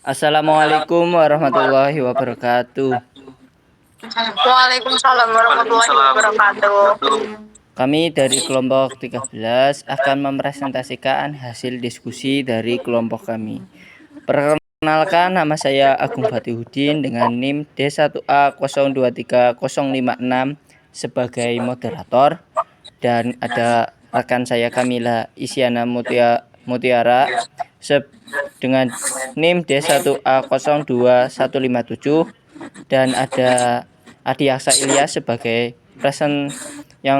Assalamualaikum warahmatullahi wabarakatuh. Waalaikumsalam warahmatullahi wabarakatuh. Kami dari kelompok 13 akan mempresentasikan hasil diskusi dari kelompok kami. Perkenalkan, nama saya Agung Fatihudin dengan NIM D1A023056 sebagai moderator, dan ada rekan saya Kamila Isyana Mutiara dengan NIM D1A02157, dan ada Adi Aksa Ilyas sebagai present yang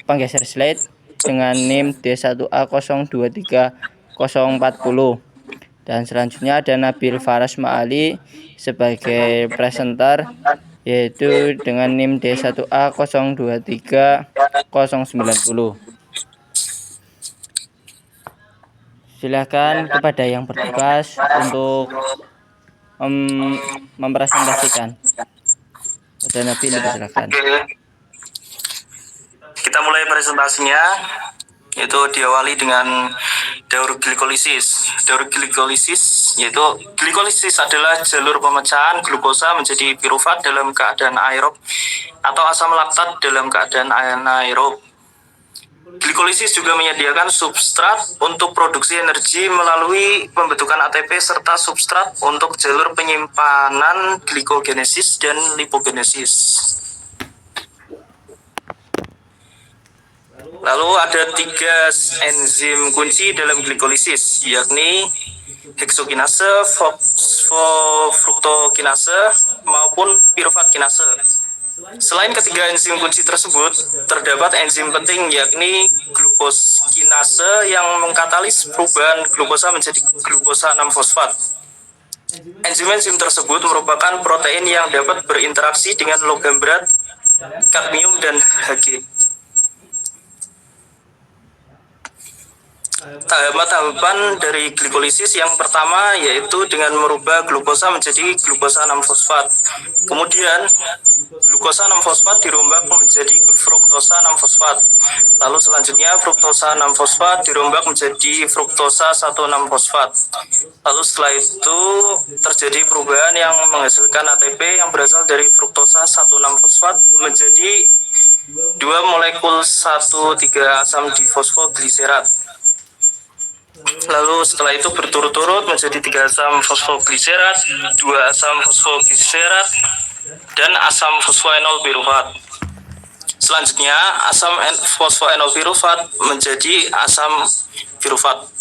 penggeser slide dengan NIM D1A023040, dan selanjutnya ada Nabil Faras Ma'ali sebagai presenter yaitu dengan NIM D1A023090. Silakan kepada yang bertugas untuk mempresentasikan. Ada Nabil, silakan. Kita mulai presentasinya, yaitu diawali dengan daur glikolisis. Daur glikolisis yaitu glikolisis adalah jalur pemecahan glukosa menjadi pirufat dalam keadaan aerob atau asam laktat dalam keadaan anaerob. Glikolisis juga menyediakan substrat untuk produksi energi melalui pembentukan ATP serta substrat untuk jalur penyimpanan glikogenesis dan lipogenesis. Lalu ada 3 enzim kunci dalam glikolisis, yakni heksokinase, fosfofruktokinase, maupun pirufat kinase. Selain ketiga enzim kunci tersebut, terdapat enzim penting yakni glukoskinase yang mengkatalis perubahan glukosa menjadi glukosa 6-fosfat. Enzim-enzim tersebut merupakan protein yang dapat berinteraksi dengan logam berat, kadmium, dan Hg. Tahapan dari glikolisis yang pertama yaitu dengan merubah glukosa menjadi glukosa 6-fosfat. Kemudian glukosa 6-fosfat dirombak menjadi fruktosa 6-fosfat. Lalu selanjutnya fruktosa 6-fosfat dirombak menjadi fruktosa 1,6-fosfat. Lalu setelah itu terjadi perubahan yang menghasilkan ATP yang berasal dari fruktosa 1,6-fosfat menjadi 2 molekul 1,3 asam difosfogliserat. Lalu setelah itu berturut-turut menjadi 3 asam fosfogliserat, 2 asam fosfogliserat, dan asam fosfoenol pirufat. Selanjutnya asam fosfoenol pirufat menjadi asam pirufat.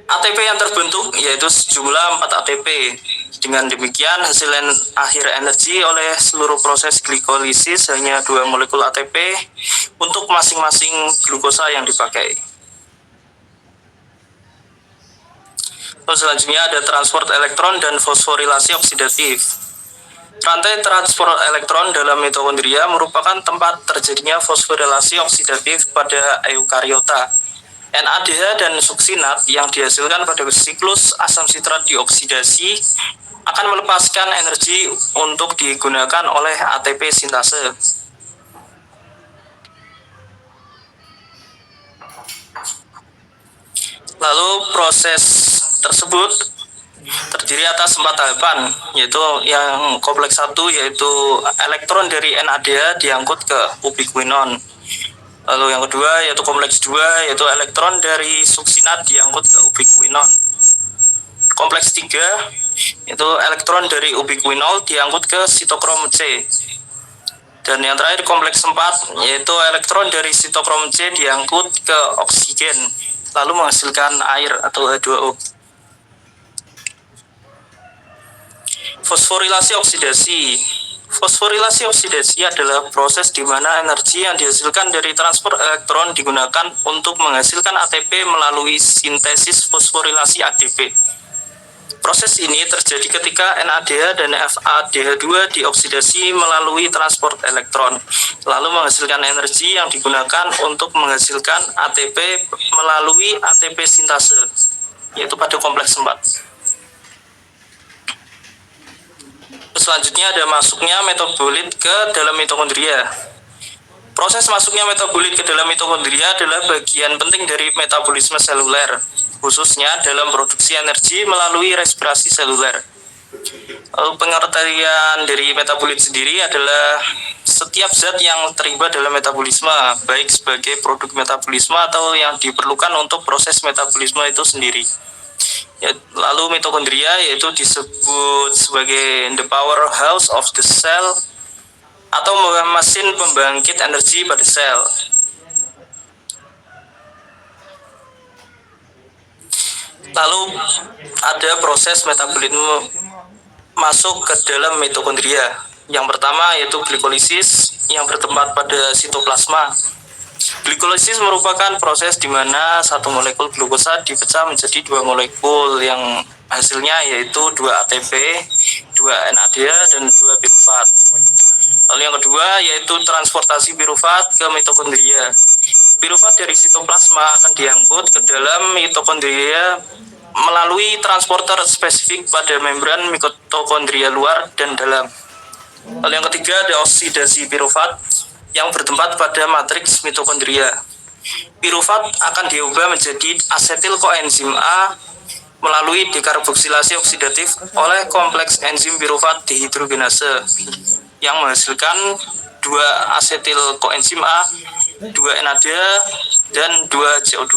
ATP yang terbentuk yaitu sejumlah 4 ATP. Dengan demikian hasil akhir energi oleh seluruh proses glikolisis hanya 2 molekul ATP untuk masing-masing glukosa yang dipakai. Lalu selanjutnya ada transport elektron dan fosforilasi oksidatif. Rantai transport elektron dalam mitokondria merupakan tempat terjadinya fosforilasi oksidatif pada eukariota. NADH dan suksinat yang dihasilkan pada siklus asam sitrat dioksidasi akan melepaskan energi untuk digunakan oleh ATP sintase. Lalu proses tersebut terdiri atas 4 tahapan, yaitu yang kompleks 1 yaitu elektron dari NADH diangkut ke ubiquinon. Lalu yang kedua yaitu kompleks 2 yaitu elektron dari suksinat diangkut ke ubiquinon. Kompleks 3 yaitu elektron dari ubiquinol diangkut ke sitokrom C. Dan yang terakhir kompleks 4 yaitu elektron dari sitokrom C diangkut ke oksigen lalu menghasilkan air atau H2O. Fosforilasi oksidasi. Fosforilasi oksidasi adalah proses di mana energi yang dihasilkan dari transport elektron digunakan untuk menghasilkan ATP melalui sintesis fosforilasi ADP. Proses ini terjadi ketika NADH dan FADH2 dioksidasi melalui transport elektron, lalu menghasilkan energi yang digunakan untuk menghasilkan ATP melalui ATP sintase, yaitu pada kompleks 4. Selanjutnya ada masuknya metabolit ke dalam mitokondria. Proses masuknya metabolit ke dalam mitokondria adalah bagian penting dari metabolisme seluler. khususnya dalam produksi energi melalui respirasi seluler. Lalu pengertian dari metabolit sendiri adalah setiap zat yang terlibat dalam metabolisme, baik sebagai produk metabolisme atau yang diperlukan untuk proses metabolisme itu sendiri. Lalu mitokondria yaitu disebut sebagai the powerhouse of the cell atau mesin pembangkit energi pada sel. Lalu ada proses metabolisme masuk ke dalam mitokondria. Yang pertama yaitu glikolisis yang bertempat pada sitoplasma. Glikolisis merupakan proses di mana satu molekul glukosa dipecah menjadi dua molekul yang hasilnya yaitu 2 ATP, 2 NADH, dan 2 pirufat. Lalu yang kedua yaitu transportasi pirufat ke mitokondria. Pirufat dari sitoplasma akan diangkut ke dalam mitokondria melalui transporter spesifik pada membran mitokondria luar dan dalam. Lalu yang ketiga ada oksidasi pirufat yang bertempat pada matriks mitokondria. Pirufat akan diubah menjadi asetil koenzim A melalui dekarboksilasi oksidatif oleh kompleks enzim pirufat dehidrogenase yang menghasilkan 2 asetil koenzim A, 2 NADH, dan 2 CO2.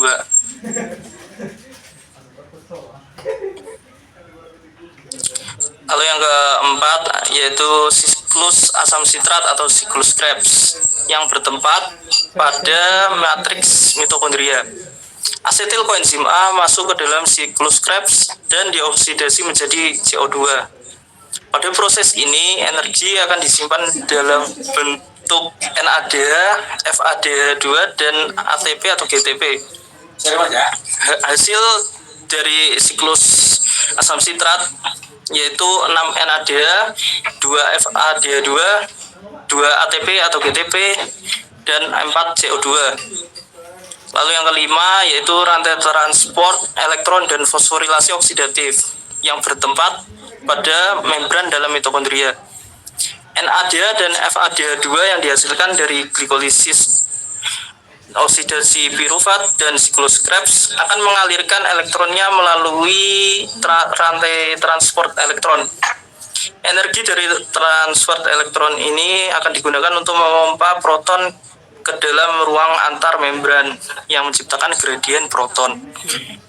Lalu yang keempat yaitu siklus asam sitrat atau siklus Krebs yang bertempat pada matriks mitokondria. Asetil koenzim A masuk ke dalam siklus Krebs dan dioksidasi menjadi CO2. Pada proses ini energi akan disimpan dalam bentuk NADH, FADH2, dan ATP atau GTP. Hasil dari siklus asam sitrat yaitu 6 NADH, 2 FADH2, 2 ATP atau GTP, dan 4 CO2. Lalu yang kelima yaitu rantai transport elektron dan fosforilasi oksidatif yang bertempat pada membran dalam mitokondria. NADH dan FADH2 yang dihasilkan dari glikolisis, oksidasi pirufat, dan siklus Krebs akan mengalirkan elektronnya melalui rantai transport elektron. Energi dari transport elektron ini akan digunakan untuk memompa proton ke dalam ruang antar membran yang menciptakan gradien proton.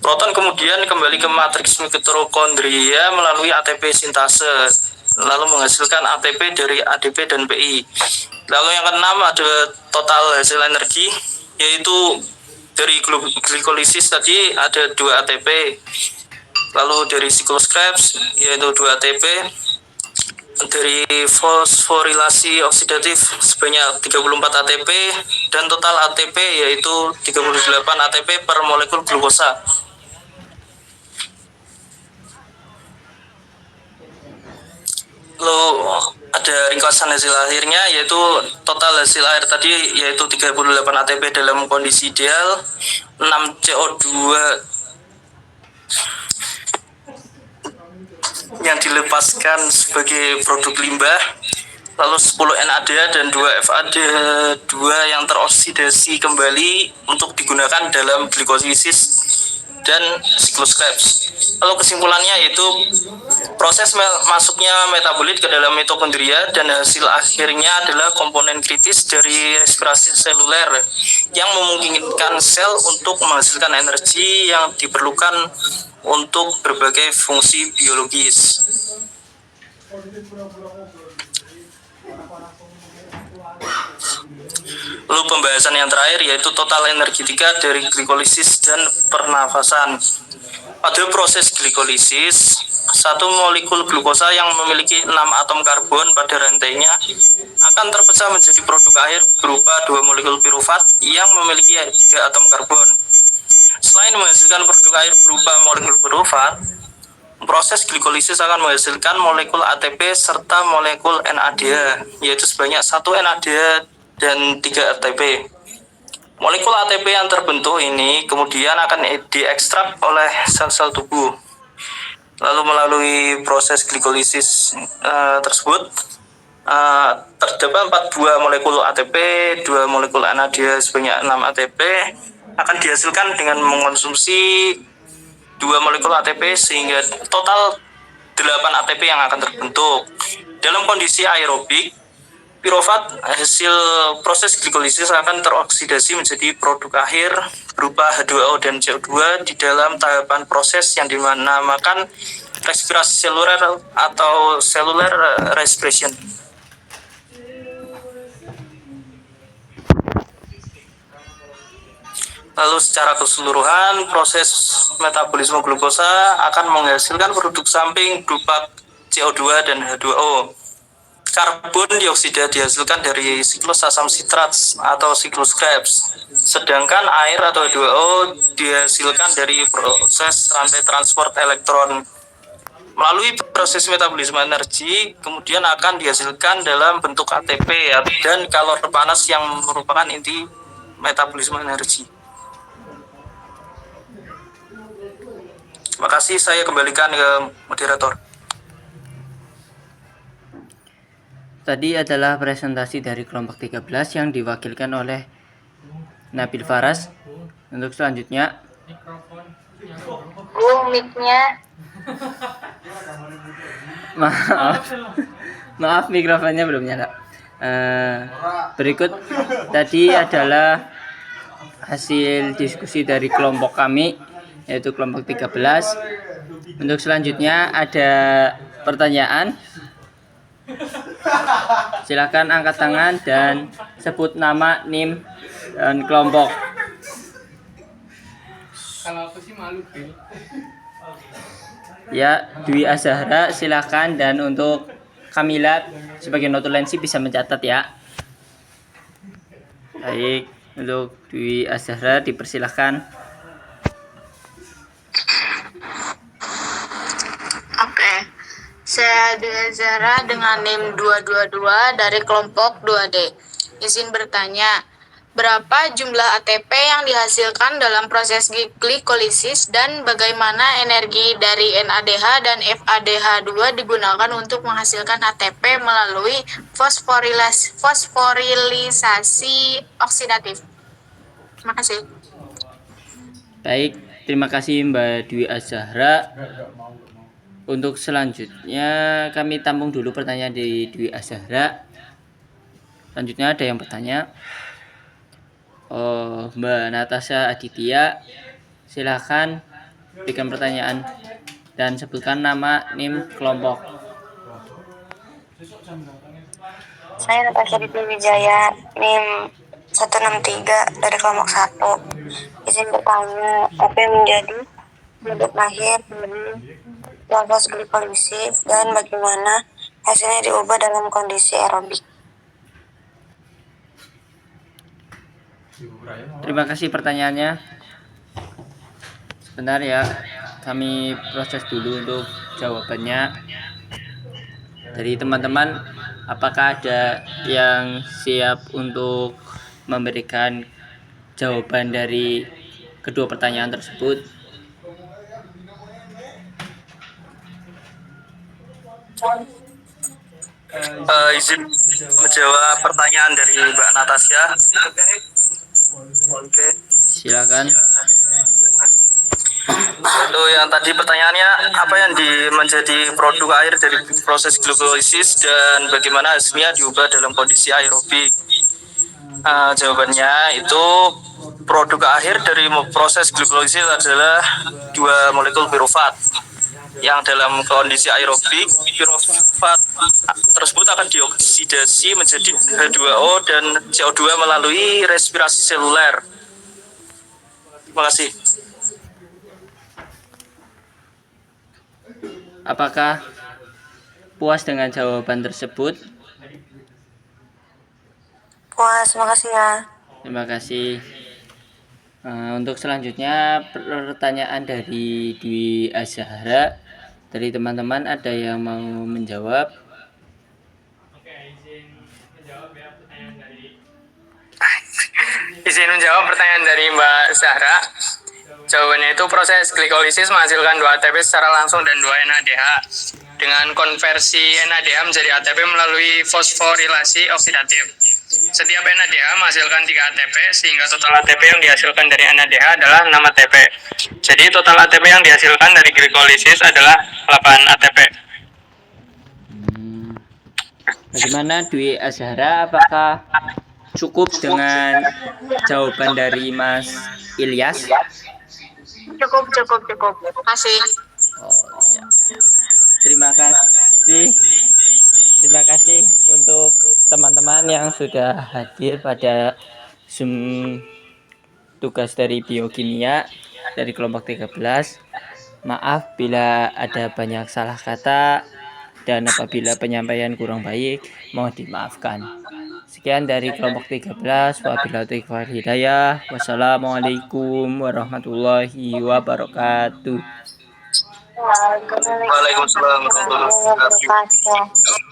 Proton kemudian kembali ke matriks mitokondria melalui ATP sintase, lalu menghasilkan ATP dari ADP dan PI. Lalu yang keenam ada total hasil energi, yaitu dari glikolisis tadi ada 2 ATP, lalu dari siklus Krebs yaitu 2 ATP, dari fosforilasi oksidatif sebanyak 34 ATP, dan total ATP yaitu 38 ATP per molekul glukosa. Lalu ada ringkasan hasil akhirnya yaitu total hasil akhir tadi yaitu 38 ATP dalam kondisi ideal, 6 CO2 yang dilepaskan sebagai produk limbah, lalu 10 NADH dan 2 FADH2 yang teroksidasi kembali untuk digunakan dalam glikolisis dan siklus Krebs. Lalu kesimpulannya yaitu proses masuknya metabolit ke dalam mitokondria dan hasil akhirnya adalah komponen kritis dari respirasi seluler yang memungkinkan sel untuk menghasilkan energi yang diperlukan untuk berbagai fungsi biologis. Lalu pembahasan yang terakhir yaitu total energetika dari glikolisis dan pernafasan. Pada proses glikolisis, satu molekul glukosa yang memiliki 6 atom karbon pada rantainya akan terpecah menjadi produk air berupa 2 molekul pirufat yang memiliki 3 atom karbon. Selain menghasilkan produk air berupa molekul pirufat, proses glikolisis akan menghasilkan molekul ATP serta molekul NADH, yaitu sebanyak 1 NADH dan 3 ATP. Molekul ATP yang terbentuk ini kemudian akan diekstrak oleh sel-sel tubuh. Lalu melalui proses glikolisis tersebut terdapat 4 buah molekul ATP, 2 molekul NADH sebanyak 6 ATP akan dihasilkan dengan mengonsumsi 2 molekul ATP sehingga total 8 ATP yang akan terbentuk. Dalam kondisi aerobik, pirofat hasil proses glikolisis akan teroksidasi menjadi produk akhir berupa H2O dan CO2 di dalam tahapan proses yang dinamakan respirasi seluler atau cellular respiration. Lalu secara keseluruhan proses metabolisme glukosa akan menghasilkan produk samping berupa CO2 dan H2O. Karbon dioksida dihasilkan dari siklus asam sitrat atau siklus Krebs, sedangkan air atau H2O dihasilkan dari proses rantai transport elektron. Melalui proses metabolisme energi, kemudian akan dihasilkan dalam bentuk ATP dan kalor panas yang merupakan inti metabolisme energi. Terima kasih, saya kembalikan ke moderator. Tadi adalah presentasi dari kelompok 13 yang diwakilkan oleh Nabil Faras. Untuk selanjutnya, Mic-nya. maaf mikrofonnya belum nyala. Berikut tadi adalah hasil diskusi dari kelompok kami, yaitu kelompok 13. Untuk selanjutnya ada pertanyaan. Silakan angkat tangan dan sebut nama, NIM, dan kelompok. Kalau aku sih malu, Bil. Ya, Dwi Azahra silakan, dan untuk Kamila sebagai notulensi bisa mencatat ya. Baik, untuk Dwi Azahra dipersilahkan. Oke. Saya Dwi Zara dengan NIM 222 dari kelompok 2D. Izin bertanya, berapa jumlah ATP yang dihasilkan dalam proses glikolisis dan bagaimana energi dari NADH dan FADH2 digunakan untuk menghasilkan ATP melalui fosforilisasi oksidatif? Terima kasih. Baik, terima kasih Mbak Dwi Azahra. Untuk selanjutnya kami tampung dulu pertanyaan dari Dwi Azahra. Selanjutnya ada yang bertanya. Mbak Natasha Aditya, silakan berikan pertanyaan dan sebutkan nama, NIM, kelompok. Saya Natasha Aditya Wijaya, NIM 163 dari kelompok 1. Izin bertanya, apa yang menjadi produk akhir dari proses glikolisis dan bagaimana hasilnya diubah dalam kondisi aerobik? Terima kasih pertanyaannya. Sebentar ya, kami proses dulu untuk jawabannya. Dari teman-teman, apakah ada yang siap untuk memberikan jawaban dari kedua pertanyaan tersebut? Izin menjawab pertanyaan dari Mbak Natasha. Oke. Silakan. Lalu yang tadi pertanyaannya, apa yang menjadi produk air dari proses glikolisis dan bagaimana hasilnya diubah dalam kondisi aerobik? Jawabannya itu produk akhir dari proses glikolisis adalah 2 molekul pirofat yang dalam kondisi aerobik pirofat tersebut akan dioksidasi menjadi H2O dan CO2 melalui respirasi seluler. Terima kasih. Apakah puas dengan jawaban tersebut? Puas, makasih ya. Terima kasih. Untuk selanjutnya pertanyaan dari Dwi Azahra. Dari teman-teman ada yang mau menjawab? Izin menjawab pertanyaan dari Mbak Zahra. Jawabannya itu proses glikolisis menghasilkan 2 ATP secara langsung dan 2 NADH dengan konversi NADH menjadi ATP melalui fosforilasi oksidatif. Setiap NADH menghasilkan 3 ATP, sehingga total ATP yang dihasilkan dari NADH adalah 6 ATP. Jadi total ATP yang dihasilkan dari glikolisis adalah 8 ATP. Bagaimana Dwi Azhara? Apakah cukup dengan jawaban dari Mas Ilyas? Cukup. Masih. Oh iya. Terima kasih. Terima kasih untuk teman-teman yang sudah hadir pada Zoom tugas dari biokimia dari kelompok 13. Maaf bila ada banyak salah kata dan apabila penyampaian kurang baik, mohon dimaafkan. Sekian dari kelompok 13. Wabillahi taufiq wal hidayah. Wassalamualaikum warahmatullahi wabarakatuh. Waalaikumsalam warahmatullahi wabarakatuh. Waalaikumsalam.